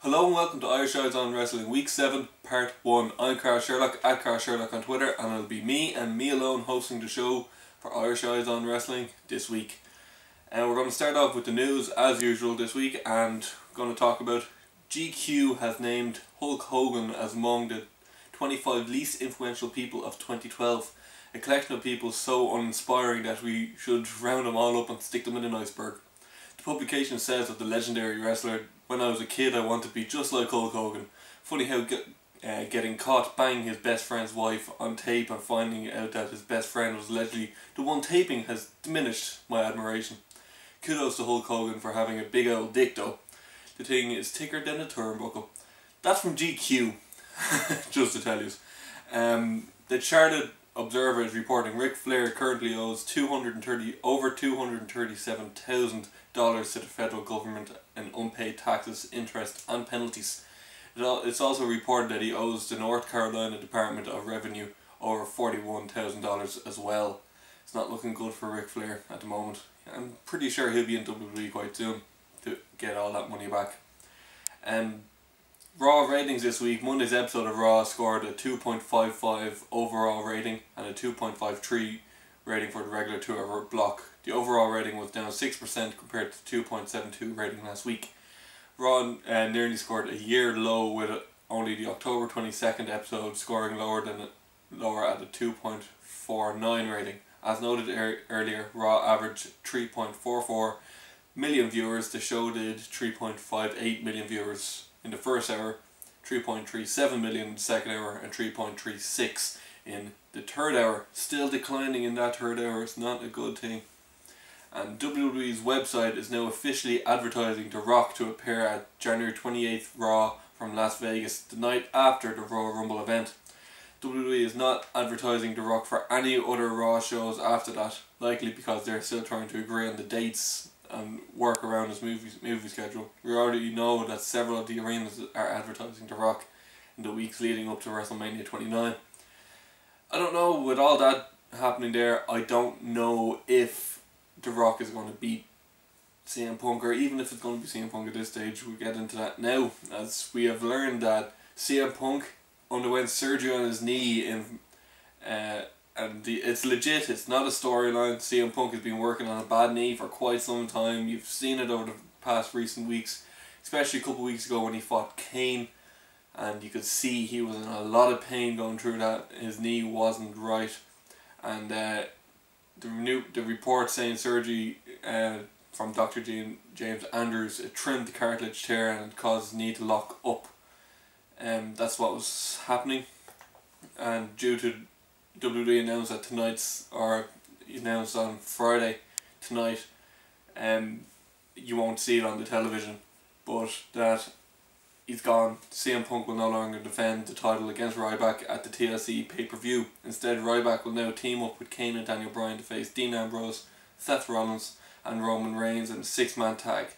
Hello and welcome to Irish Eyes on Wrestling Week 7, Part 1. I'm Sherlock, at Sherlock on Twitter, and it'll be me and me alone hosting the show for Irish Eyes on Wrestling this week. And we're going to start off with the news as usual this week, and we're going to talk about GQ has named Hulk Hogan as among the 25 least influential people of 2012. A collection of people so uninspiring that we should round them all up and stick them in an iceberg. The publication says of the legendary wrestler, "When I was a kid I wanted to be just like Hulk Hogan. Funny how getting caught banging his best friend's wife on tape and finding out that his best friend was allegedly the one taping has diminished my admiration. Kudos to Hulk Hogan for having a big old dick though. The thing is thicker than a turnbuckle." That's from GQ, just to tell you. The Charlotte Observer is reporting Ric Flair currently owes over $237,000 to the federal government in unpaid taxes, interest and penalties. It's also reported that he owes the North Carolina Department of Revenue over $41,000 as well. It's not looking good for Ric Flair at the moment. I'm pretty sure he'll be in WWE quite soon to get all that money back. Raw ratings this week. Monday's episode of Raw scored a 2.55 overall rating and a 2.53 rating for the regular 2-hour block. The overall rating was down 6% compared to the 2.72 rating last week. Raw nearly scored a year low, with only the October 22nd episode scoring lower at a 2.49 rating. As noted earlier, Raw averaged 3.44 million viewers. The show did 3.58 million viewers in the first hour, 3.37 million in the second hour, and 3.36 in the third hour. Still declining in that third hour. It's not a good thing. And WWE's website is now officially advertising The Rock to appear at January 28th Raw from Las Vegas, the night after the Royal Rumble event. WWE is not advertising The Rock for any other Raw shows after that, likely because they're still trying to agree on the dates and work around his movie schedule. We already know that several of the arenas are advertising The Rock in the weeks leading up to WrestleMania 29. I don't know, with all that happening there, I don't know if The Rock is going to beat CM Punk, or even if it's going to be CM Punk at this stage. We'll get into that now, as we have learned that CM Punk underwent surgery on his knee it's legit. It's not a storyline. CM Punk has been working on a bad knee for quite some time. You've seen it over the past recent weeks, especially a couple of weeks ago when he fought Kane, and you could see he was in a lot of pain going through that. His knee wasn't right, and the report saying surgery from Dr. James Andrews, it trimmed the cartilage tear and it caused his knee to lock up. That's what was happening, and due to WWE announced that announced on Friday tonight, you won't see it on the television, but that he's gone. CM Punk will no longer defend the title against Ryback at the TLC pay-per-view. Instead, Ryback will now team up with Kane and Daniel Bryan to face Dean Ambrose, Seth Rollins and Roman Reigns in a 6-man tag.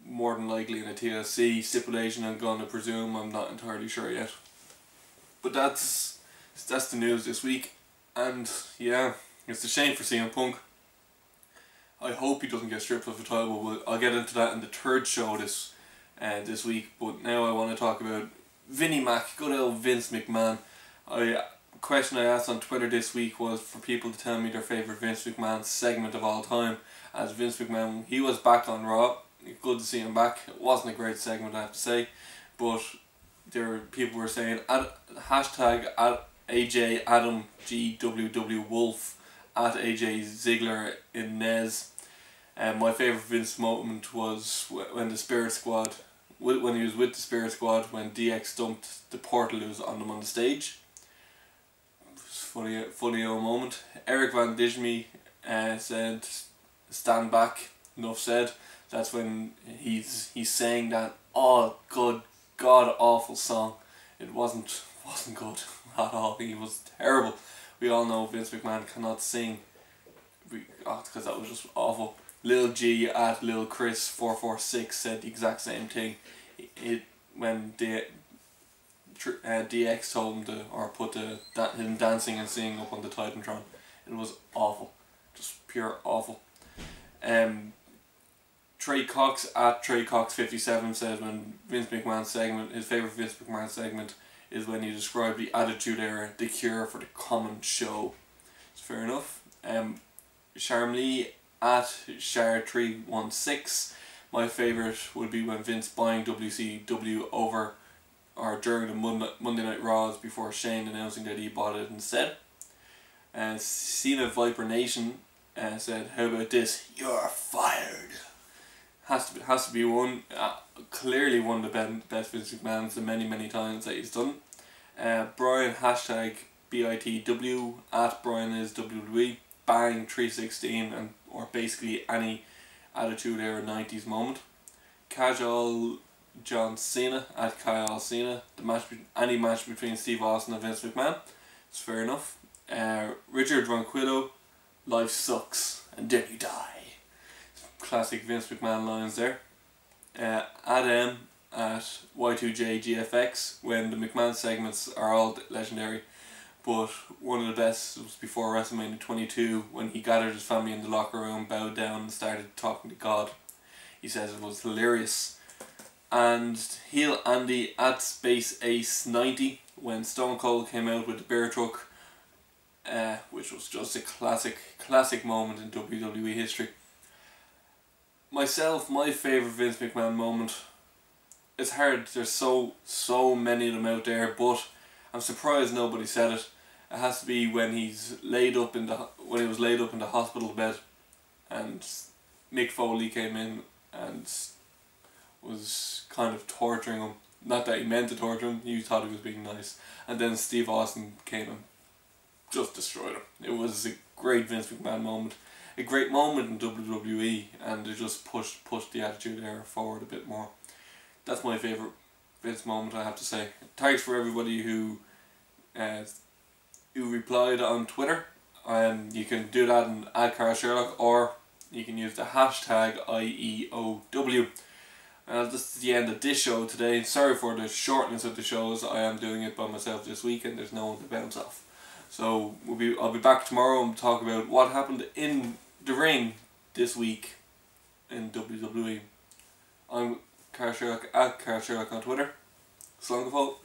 More than likely in a TLC stipulation, I'm going to presume. I'm not entirely sure yet. But that's the news this week, and yeah, it's a shame for CM Punk. I hope he doesn't get stripped of the title, but I'll get into that in the third show this week. But now I want to talk about Vinnie Mac, good old Vince McMahon. A question I asked on Twitter this week was for people to tell me their favourite Vince McMahon segment of all time. As Vince McMahon, he was back on Raw. Good to see him back. It wasn't a great segment, I have to say, but people were saying hashtag AJ Adam GWW Wolf at AJ Ziggler in Nez. My favourite Vince moment was when the Spirit Squad, when he was with the Spirit Squad, when DX dumped the Portaloos on them on the stage. It was funny old moment. Eric Van Dijmy said, "Stand back, enough said." That's when he's saying that god awful song. It wasn't good at all. He was terrible. We all know Vince McMahon cannot sing, because that was just awful. Lil G at Lil Chris 446 said the exact same thing. When DX told him to, or put him dancing and singing up on the Titantron, it was awful, just pure awful. Trey Cox at Trey Cox 57 said when Vince McMahon's segment, his favourite Vince McMahon segment is when he described the Attitude Era, the cure for the common show. It's fair enough. Charmlee at Char316. My favourite would be when Vince buying WCW over or during the Monday Night Raws before Shane announcing that he bought it instead. Cena Viper Nation said, "How about this? You're fired." Has to be one. Clearly one of the best Vince McMahon's the many times that he's done. Brian hashtag BITW at Brian is WWE. Bang 316 and or basically any Attitude Era 90s moment. Casual John Cena at Kyle Cena. Any match between Steve Austin and Vince McMahon. It's fair enough. Richard Ronquillo, life sucks and then you die. Classic Vince McMahon lines there. Adam at Y2JGFX, when the McMahon segments are all legendary, but one of the best was before WrestleMania 22 when he gathered his family in the locker room, bowed down and started talking to God. He says it was hilarious. And Heel Andy at Space Ace 90 when Stone Cold came out with the bear truck, which was just a classic moment in WWE history. Myself, my favourite Vince McMahon moment, it's hard, there's so many of them out there, but I'm surprised nobody said it. It has to be when he was laid up in the hospital bed and Mick Foley came in and was kind of torturing him. Not that he meant to torture him, he thought he was being nice. And then Steve Austin came and just destroyed him. It was a great Vince McMahon moment. A great moment in WWE, and it just pushed the Attitude Era forward a bit more. That's my favourite Vince moment, I have to say. Thanks for everybody who replied on Twitter. You can do that in @Sherlock, or you can use the hashtag IEOW. This is the end of this show today. Sorry for the shortness of the shows. I am doing it by myself this week and there's no one to bounce off. So I'll be back tomorrow and talk about what happened in the ring this week in WWE. I'm Sherlock at Sherlock on Twitter. Slán go fóill.